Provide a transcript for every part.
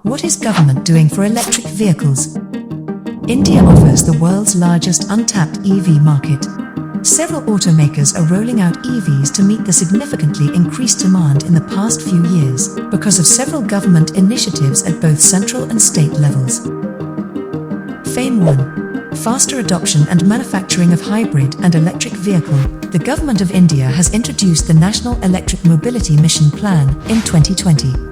What is government doing for electric vehicles? India offers the world's largest untapped EV market. Several automakers are rolling out EVs to meet the significantly increased demand in the past few years because of several government initiatives at both central and state levels. FAME 1. Faster adoption and manufacturing of hybrid and electric vehicle. The Government of India has introduced the National Electric Mobility Mission Plan in 2020.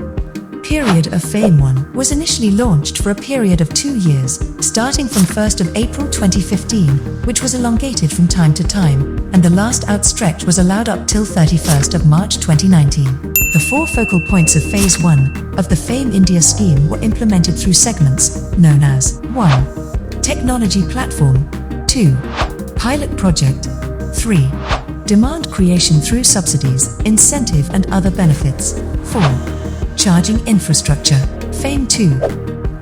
Period of FAME 1 was initially launched for a period of 2 years, starting from 1st of April 2015, which was elongated from time to time, and the last outstretch was allowed up till 31st of March 2019. The 4 focal points of Phase 1 of the FAME India scheme were implemented through segments known as 1. Technology platform, 2. Pilot project, 3. Demand creation through subsidies, incentive and other benefits, 4. Charging infrastructure, FAME 2.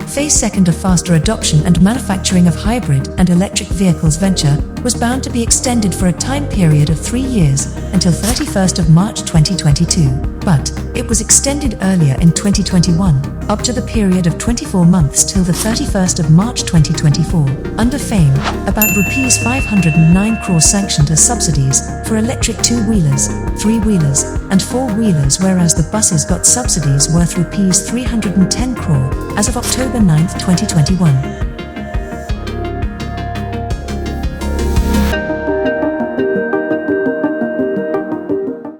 Phase 2 of faster adoption and manufacturing of hybrid and electric vehicles venture was bound to be extended for a time period of 3 years until 31st of March 2022, but it was extended earlier in 2021 up to the period of 24 months till the 31st of March 2024. Under FAME, about Rs 509 crores sanctioned as subsidies for electric 2-wheelers, 3-wheelers and 4-wheelers, whereas the buses got subsidies worth Rs 310 crore as of October 9, 2021.